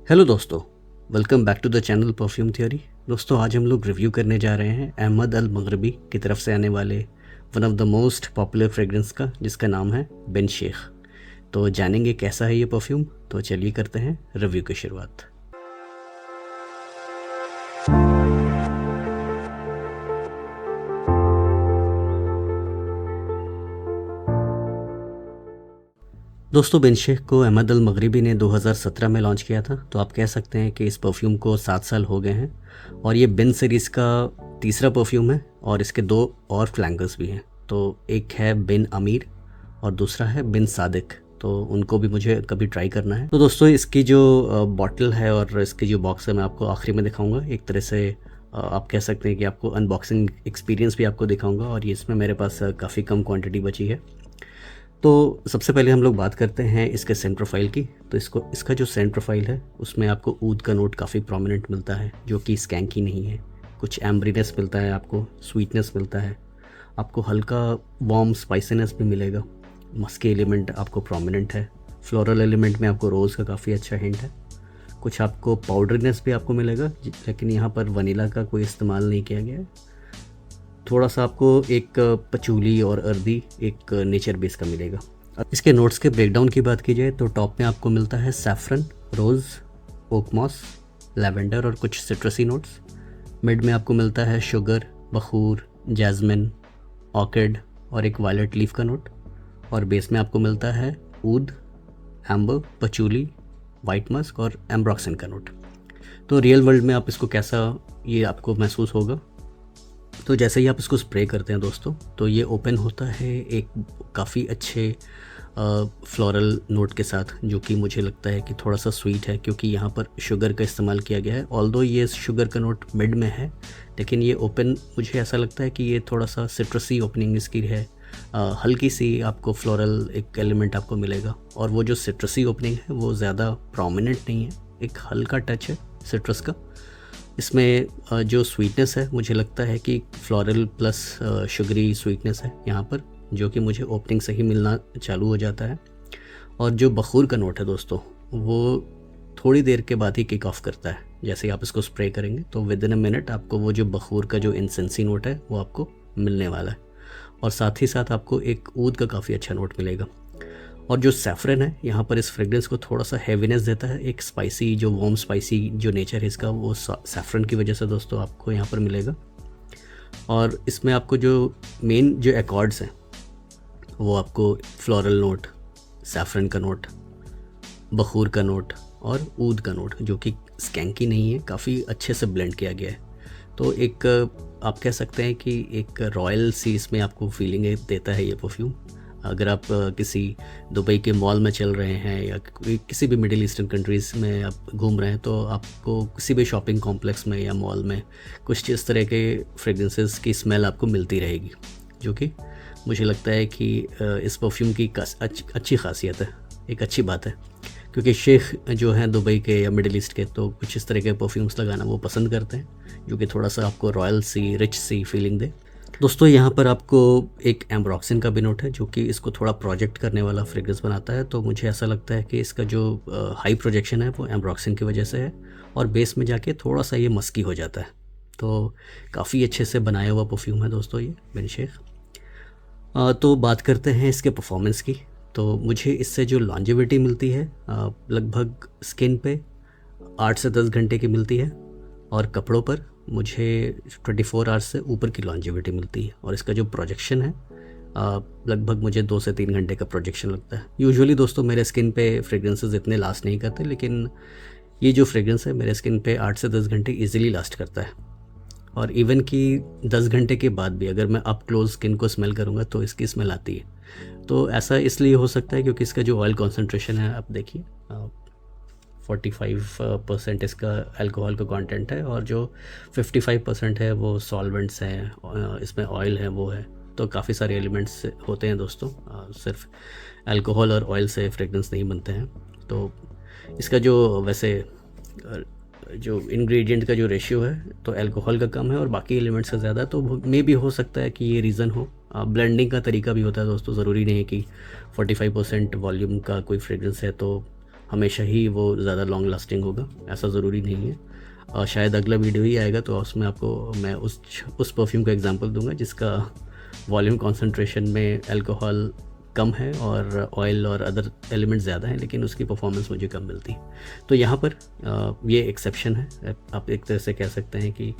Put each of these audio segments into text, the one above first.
Hello दोस्तों, welcome back to the channel perfume theory. दोस्तों, आज हम लोग रिव्यू करने जा रहे हैं अहमद अल मगरबी की तरफ से आने वाले one of the most popular fragrance का, जिसका नाम है बिन शेख। तो जानेंगे कैसा है ये परफ्यूम। तो चलिए करते हैं रिव्यू की शुरुआत। दोस्तों, बिन शेख को अहमद अल मगरबी ने 2017 में लॉन्च किया था। तो आप कह सकते हैं कि इस परफ्यूम को 7 साल हो गए हैं और ये बिन सीरीज़ का तीसरा परफ्यूम है और इसके 2 और फ्लैंकर्स भी हैं। तो एक है बिन अमीर और दूसरा है बिन सादिक। तो उनको भी मुझे कभी ट्राई करना है। तो दोस्तों, इसकी जो बॉटल है और इसकी जो बॉक्स है मैं आपको आखिरी में दिखाऊंगा। एक तरह से आप कह सकते हैं कि आपको अनबॉक्सिंग एक्सपीरियंस भी आपको दिखाऊंगा। और ये इसमें मेरे पास काफ़ी कम क्वांटिटी बची है। तो सबसे पहले हम लोग बात करते हैं इसके सेंट प्रोफाइल की। तो इसका जो सेंट प्रोफाइल है उसमें आपको ऊद का नोट काफ़ी प्रोमिनेंट मिलता है, जो कि स्कैंकी नहीं है। कुछ एम्ब्रीनेस मिलता है, आपको स्वीटनेस मिलता है, आपको हल्का वार्म स्पाइसीनेस भी मिलेगा। मस्की एलिमेंट आपको प्रोमिनेंट है। फ्लोरल एलिमेंट में आपको रोज़ का काफ़ी अच्छा हिंट है। कुछ आपको पाउडरीनेस भी आपको मिलेगा, लेकिन यहाँ पर वनीला का कोई इस्तेमाल नहीं किया गया है। थोड़ा सा आपको एक पचूली और अर्दी एक नेचर बेस का मिलेगा। अब इसके नोट्स के ब्रेकडाउन की बात की जाए तो टॉप में आपको मिलता है सैफरन, रोज़, ओकमॉस, लैवेंडर और कुछ सिट्रसी नोट्स। मिड में आपको मिलता है शुगर, बखूर, जैस्मिन, ऑर्किड और एक वायलेट लीफ का नोट। और बेस में आपको मिलता है ऊद, एम्बर, पचूली, वाइट मस्क और एम्ब्रॉक्सिन का नोट। तो रियल वर्ल्ड में आप इसको कैसा ये आपको महसूस होगा। तो जैसे ही आप इसको स्प्रे करते हैं दोस्तों, तो ये ओपन होता है एक काफ़ी अच्छे फ्लोरल नोट के साथ, जो कि मुझे लगता है कि थोड़ा सा स्वीट है, क्योंकि यहाँ पर शुगर का इस्तेमाल किया गया है। ऑल्दो ये शुगर का नोट मिड में है, लेकिन ये ओपन मुझे ऐसा लगता है कि ये थोड़ा सा सिट्रसी ओपनिंग इसकी है। हल्की सी आपको फ्लोरल एक एलिमेंट आपको मिलेगा, और वो जो सिट्रसी ओपनिंग है वो ज़्यादा प्रोमिनेंट नहीं है, एक हल्का टच है सिट्रस का। इसमें जो स्वीटनेस है मुझे लगता है कि फ्लोरल प्लस शुगरी स्वीटनेस है यहाँ पर, जो कि मुझे ओपनिंग से ही मिलना चालू हो जाता है। और जो बखूर का नोट है दोस्तों, वो थोड़ी देर के बाद ही किक ऑफ करता है। जैसे ही आप इसको स्प्रे करेंगे तो विद इन अ मिनट आपको वो जो बखूर का जो इंसेंसी नोट है वो आपको मिलने वाला है। और साथ ही साथ आपको एक ऊद का काफ़ी अच्छा नोट मिलेगा। और जो सैफरन है यहाँ पर इस फ्रेग्रेंस को थोड़ा सा हैवीनेस देता है। एक स्पाइसी जो वार्म स्पाइसी जो नेचर है इसका, वो सैफरन की वजह से दोस्तों आपको यहाँ पर मिलेगा। और इसमें आपको जो मेन जो एकॉर्ड्स हैं वो आपको फ्लोरल नोट, सैफरन का नोट, बखूर का नोट और ऊद का नोट, जो कि स्कैंकी नहीं है, काफ़ी अच्छे से ब्लेंड किया गया है। तो एक आप कह सकते हैं कि एक रॉयल सी इसमें आपको फीलिंग देता है ये परफ्यूम। अगर आप किसी दुबई के मॉल में चल रहे हैं या किसी भी मिडिल ईस्टर्न कंट्रीज़ में आप घूम रहे हैं, तो आपको किसी भी शॉपिंग कॉम्प्लेक्स में या मॉल में कुछ इस तरह के फ्रेग्रेंसेस की स्मेल आपको मिलती रहेगी, जो कि मुझे लगता है कि इस परफ्यूम की अच्छी खासियत है, एक अच्छी बात है। क्योंकि शेख जो हैं दुबई के या मिडिल ईस्ट के, तो कुछ इस तरह के परफ्यूम्स लगाना वो पसंद करते हैं, जो कि थोड़ा सा आपको रॉयल सी, रिच सी फीलिंग दे। दोस्तों, यहाँ पर आपको एक एम्ब्रॉक्सिन का भी नोट है, जो कि इसको थोड़ा प्रोजेक्ट करने वाला फ्रेग्रेंस बनाता है। तो मुझे ऐसा लगता है कि इसका जो हाई प्रोजेक्शन है वो एम्ब्रॉक्सिन की वजह से है, और बेस में जाके थोड़ा सा ये मस्की हो जाता है। तो काफ़ी अच्छे से बनाया हुआ परफ्यूम है दोस्तों ये बिन शेख। तो बात करते हैं इसके परफॉर्मेंस की। तो मुझे इससे जो लॉन्जेविटी मिलती है लगभग स्किन पे 8 से 10 घंटे की मिलती है, और कपड़ों पर मुझे 24 आवर्स से ऊपर की लॉन्जेविटी मिलती है। और इसका जो प्रोजेक्शन है लगभग मुझे 2 से 3 घंटे का प्रोजेक्शन लगता है। यूजुअली दोस्तों मेरे स्किन पे फ्रेग्रेंसेस इतने लास्ट नहीं करते, लेकिन ये जो फ्रेग्रेंस है मेरे स्किन पे 8 से 10 घंटे ईजिली लास्ट करता है। और इवन कि 10 घंटे के बाद भी अगर मैं अप क्लोज स्किन को स्मेल करूँगा तो इसकी स्मेल आती है। तो ऐसा इसलिए हो सकता है क्योंकि इसका जो ऑयल कॉन्सेंट्रेशन है आप देखिए 45% इसका अल्कोहल का कंटेंट है, और जो 55% है वो सॉल्वेंट्स हैं, इसमें ऑयल है वो है। तो काफ़ी सारे एलिमेंट्स होते हैं दोस्तों, सिर्फ अल्कोहल और ऑयल से फ्रेग्रेंस नहीं बनते हैं। तो इसका जो वैसे जो इंग्रेडिएंट का जो रेशियो है तो अल्कोहल का कम है और बाकी एलिमेंट्स का ज़्यादा। तो मे भी हो सकता है कि ये रीज़न हो। ब्लेंडिंग का तरीका भी होता है दोस्तों, ज़रूरी नहीं है कि 45% वॉल्यूम का कोई फ्रेग्रेंस है तो हमेशा ही वो ज़्यादा लॉन्ग लास्टिंग होगा, ऐसा ज़रूरी नहीं है। शायद अगला वीडियो ही आएगा तो उसमें आपको मैं उस परफ्यूम का एग्जांपल दूंगा जिसका वॉल्यूम कॉन्सेंट्रेशन में अल्कोहल कम है और ऑयल और अदर एलिमेंट ज़्यादा हैं, लेकिन उसकी परफॉर्मेंस मुझे कम मिलती है। तो यहाँ पर ये एक्सेप्शन है, आप एक तरह से कह सकते हैं कि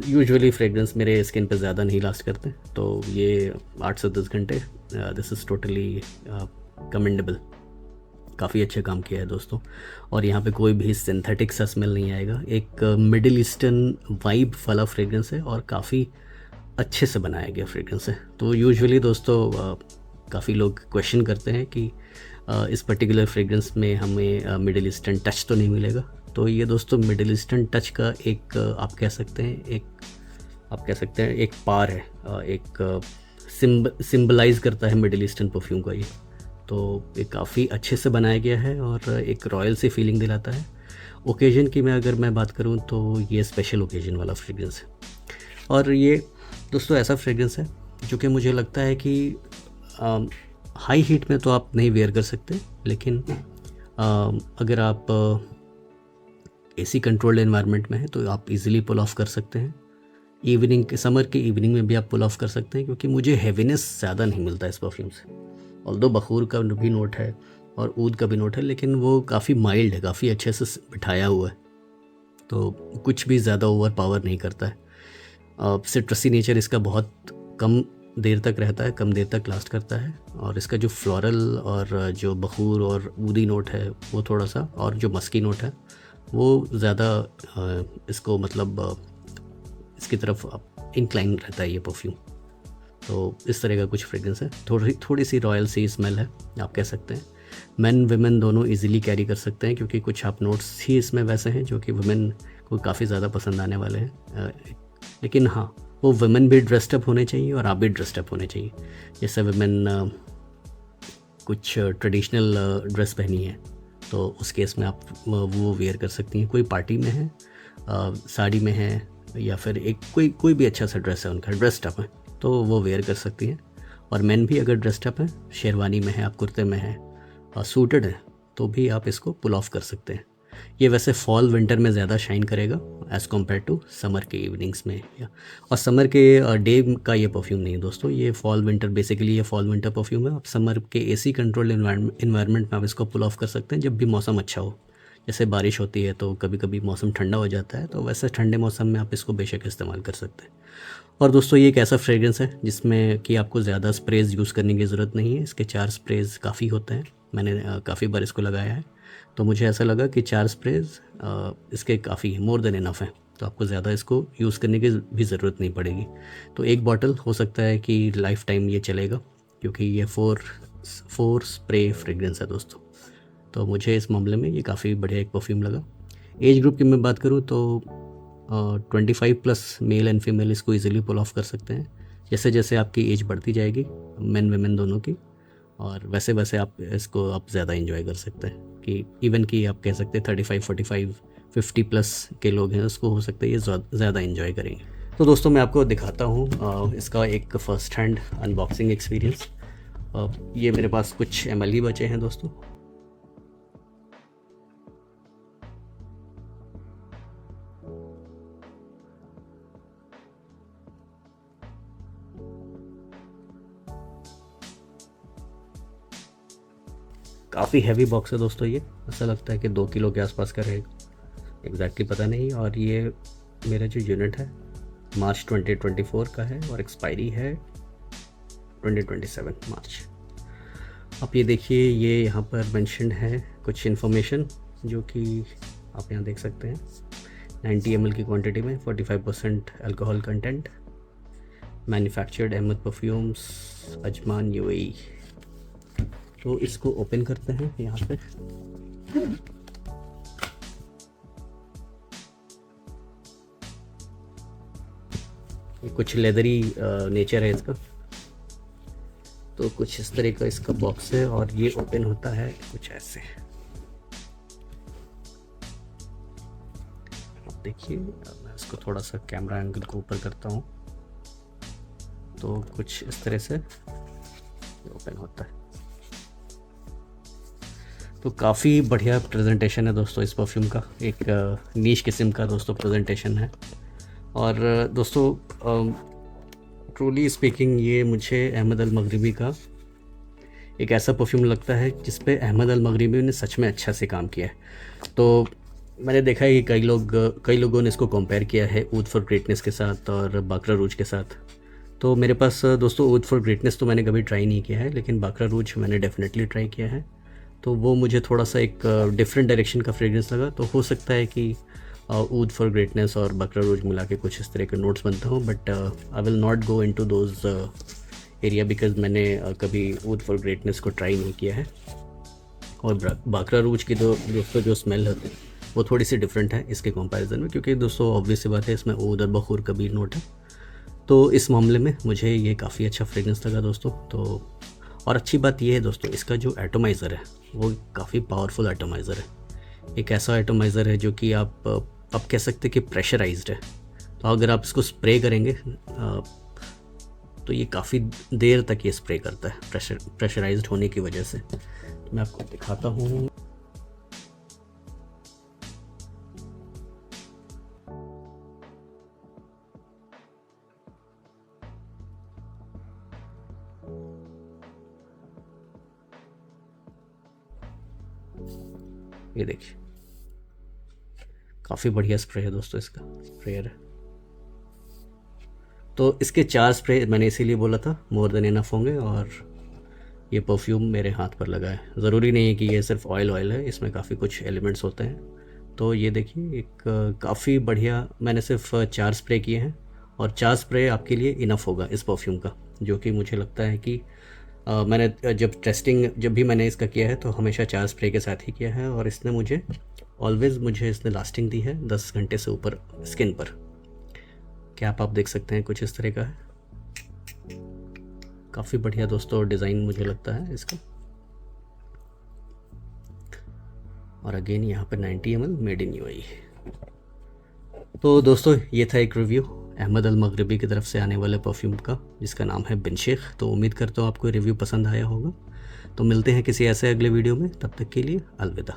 यूजुअली फ्रेगरेंस मेरे स्किन पे ज़्यादा नहीं लास्ट करते, तो ये 8 से 10 घंटे दिस इज़ टोटली कमेंडेबल। काफ़ी अच्छा काम किया है दोस्तों। और यहाँ पे कोई भी सिंथेटिक सा स्मेल नहीं आएगा। एक मिडिल ईस्टर्न वाइब वाला फ्रेगरेंस है और काफ़ी अच्छे से बनाया गया फ्रेगरेंस है। तो यूजुअली दोस्तों काफ़ी लोग क्वेश्चन करते हैं कि इस पर्टिकुलर फ्रेगरेंस में हमें मिडिल ईस्टर्न टच तो नहीं मिलेगा। तो ये दोस्तों मिडिल ईस्टर्न टच का एक आप कह सकते हैं एक पार है, एक सिंबलाइज करता है मिडिल ईस्टर्न परफ्यूम का ये। तो ये काफ़ी अच्छे से बनाया गया है और एक रॉयल सी फीलिंग दिलाता है। ओकेजन की अगर मैं बात करूँ तो ये स्पेशल ओकेजन वाला फ्रेगरेंस है। और ये दोस्तों ऐसा फ्रेगरेंस है जो कि मुझे लगता है कि हाई हीट में तो आप नहीं वेयर कर सकते, लेकिन अगर आप एसी कंट्रोल्ड एनवायरनमेंट में है तो आप इजीली पुल ऑफ कर सकते हैं। इवनिंग के समर के इवनिंग में भी आप पुल ऑफ कर सकते हैं, क्योंकि मुझे हैवीनेस ज़्यादा नहीं मिलता इस परफ्यूम से। ऑल्दो बखूर का भी नोट है और ऊद का भी नोट है, लेकिन वो काफ़ी माइल्ड है, काफ़ी अच्छे से बिठाया हुआ है, तो कुछ भी ज़्यादा ओवर पावर नहीं करता है। सिट्रसी नेचर इसका बहुत कम देर तक रहता है, कम देर तक लास्ट करता है। और इसका जो फ्लोरल और जो बखूर और ऊदी नोट है वो थोड़ा सा, और जो मस्की नोट है वो ज़्यादा इसको इसकी तरफ इंक्लाइन रहता है ये परफ्यूम। तो इस तरह का कुछ फ्रेगरेंस है। थोड़ी सी रॉयल सी स्मेल है, आप कह सकते हैं। मेन विमेन दोनों इजीली कैरी कर सकते हैं, क्योंकि कुछ आप नोट्स ही इसमें वैसे हैं जो कि वुमेन को काफ़ी ज़्यादा पसंद आने वाले हैं। लेकिन हाँ, वो वुमेन भी ड्रेस्ड अप होने चाहिए और आप भी ड्रेस्ड अप होने चाहिए। जैसे वुमेन कुछ ट्रेडिशनल ड्रेस पहनी है तो उस केस में आप वो वेयर कर सकती हैं। कोई पार्टी में है, साड़ी में है, या फिर एक कोई भी अच्छा सा ड्रेस है उनका, ड्रेस्ड अप है, तो वो वेयर कर सकती हैं। और मेन भी अगर ड्रेस्ड अप है, शेरवानी में है, आप कुर्ते में है और सूटेड है, तो भी आप इसको पुल ऑफ कर सकते हैं। ये वैसे फॉल विंटर में ज़्यादा शाइन करेगा एज़ कम्पेयर टू समर के इवनिंग्स में और समर के डे का ये परफ्यूम नहीं है दोस्तों। ये फॉल विंटर, बेसिकली ये फॉल विंटर परफ्यूम है। आप समर के एसी कंट्रोल्ड इन्वायरमेंट में आप इसको पुल ऑफ कर सकते हैं जब भी मौसम अच्छा हो। जैसे बारिश होती है तो कभी कभी मौसम ठंडा हो जाता है, तो वैसे ठंडे मौसम में आप इसको बेशक इस्तेमाल कर सकते हैं। और दोस्तों ये एक ऐसा फ्रेगरेंस है जिसमें कि आपको ज़्यादा स्प्रेज यूज़ करने की ज़रूरत नहीं है। इसके 4 स्प्रेज काफ़ी होते हैं। मैंने काफ़ी बार इसको लगाया है, तो मुझे ऐसा लगा कि 4 स्प्रेज इसके काफ़ी मोर देन इनफ है, तो आपको ज़्यादा इसको यूज़ करने की भी ज़रूरत नहीं पड़ेगी। तो एक बॉटल हो सकता है कि लाइफ टाइम ये चलेगा, क्योंकि ये 4 स्प्रे फ्रेगरेंस है दोस्तों। तो मुझे इस मामले में ये काफ़ी बढ़िया एक परफ्यूम लगा। एज ग्रुप की मैं बात करूँ तो 25 प्लस मेल एंड फीमेल इसको ईजिली पुल ऑफ कर सकते हैं। जैसे जैसे आपकी एज बढ़ती जाएगी, मेन वेमेन दोनों की, और वैसे वैसे आप इसको ज़्यादा इंजॉय कर सकते हैं। कि इवन कि आप कह सकते हैं 35, 45, 50 प्लस के लोग हैं, उसको हो सकता है ये ज़्यादा इंजॉय करेंगे। तो दोस्तों मैं आपको दिखाता हूँ इसका एक फ़र्स्ट हैंड अनबॉक्सिंग एक्सपीरियंस। ये मेरे पास कुछ ml ही बचे हैं दोस्तों। काफ़ी हैवी बॉक्स है दोस्तों ये, ऐसा लगता है कि 2 किलो के आसपास का रहेगा, एग्जैक्टली पता नहीं। और ये मेरा जो यूनिट है मार्च 2024 का है और एक्सपायरी है 2027 मार्च। अब ये देखिए, ये यहाँ पर मेंशन है कुछ इन्फॉर्मेशन जो कि आप यहाँ देख सकते हैं। 90 ml की क्वांटिटी में 45% alcohol content, manufactured Ahmed perfumes, Ajman UAE। तो इसको ओपन करते हैं यहाँ पे। ये कुछ लेदरी नेचर है इसका, तो कुछ इस तरह का इसका बॉक्स है और ये ओपन होता है कुछ ऐसे। आप देखिए, मैं इसको थोड़ा सा कैमरा एंगल को ऊपर करता हूँ, तो कुछ इस तरह से ओपन होता है। तो काफ़ी बढ़िया प्रेजेंटेशन है दोस्तों इस परफ्यूम का, एक नीश किस्म का दोस्तों प्रेजेंटेशन है। और दोस्तों ट्रूली स्पीकिंग ये मुझे अहमद अल मगरिबी का एक ऐसा परफ्यूम लगता है जिस पे अहमद अल मगरिबी ने सच में अच्छा से काम किया है। तो मैंने देखा है कि कई लोगों ने इसको कंपेयर किया है ऊद फॉर ग्रेटनेस के साथ और बाकरा रूज के साथ। तो मेरे पास दोस्तों ऊद फॉर ग्रेटनेस तो मैंने कभी ट्राई नहीं किया है, लेकिन बाकरा रूज मैंने डेफिनेटली ट्राई किया है। तो वो मुझे थोड़ा सा एक डिफरेंट डायरेक्शन का फ्रेग्रेंस लगा। तो हो सकता है कि ऊद फॉर ग्रेटनेस और बाकरा रूज मिला के कुछ इस तरह के नोट्स बनता हूँ, but I will not go into those area because मैंने कभी ऊद फॉर ग्रेटनेस को ट्राई नहीं किया है। और बाकरा रूज की तो दोस्तों जो स्मेल होती है वो थोड़ी सी डिफरेंट है इसके कंपैरिजन में, क्योंकि दोस्तों ऑब्वियस सी बात है इसमें ऊद और बखूर का भी नोट है। तो इस मामले में मुझे ये काफ़ी अच्छा फ्रेग्रेंस लगा दोस्तों। तो और अच्छी बात ये है दोस्तों, इसका जो एटोमाइज़र है वो काफ़ी पावरफुल एटोमाइज़र है। एक ऐसा एटोमाइज़र है जो कि आप कह सकते हैं कि प्रेशराइज्ड है। तो अगर आप इसको स्प्रे करेंगे तो ये काफ़ी देर तक ये स्प्रे करता है प्रेशराइज्ड होने की वजह से। तो मैं आपको दिखाता हूँ। ये देखिए काफ़ी बढ़िया स्प्रे है दोस्तों, इसका स्प्रेयर है। तो इसके 4 स्प्रे मैंने इसीलिए बोला था मोर देन इनफ होंगे। और ये परफ्यूम मेरे हाथ पर लगा है। ज़रूरी नहीं है कि ये सिर्फ ऑयल है, इसमें काफ़ी कुछ एलिमेंट्स होते हैं। तो ये देखिए एक काफ़ी बढ़िया, मैंने सिर्फ 4 स्प्रे किए हैं और 4 स्प्रे आपके लिए इनफ होगा इस परफ्यूम का, जो कि मुझे लगता है कि मैंने जब भी मैंने इसका किया है तो हमेशा 4 स्प्रे के साथ ही किया है। और इसने मुझे इसने लास्टिंग दी है 10 घंटे से ऊपर स्किन पर। कैप आप देख सकते हैं कुछ इस तरह का है। काफ़ी बढ़िया दोस्तों डिज़ाइन मुझे लगता है इसका। और अगेन यहाँ पर 90 ml मेड इन यूएई। तो दोस्तों ये था एक रिव्यू अहमद अल मगरिबी की तरफ से आने वाले परफ्यूम का, जिसका नाम है बिन शेख। तो उम्मीद करता हूँ आपको रिव्यू पसंद आया होगा। तो मिलते हैं किसी ऐसे अगले वीडियो में, तब तक के लिए अलविदा।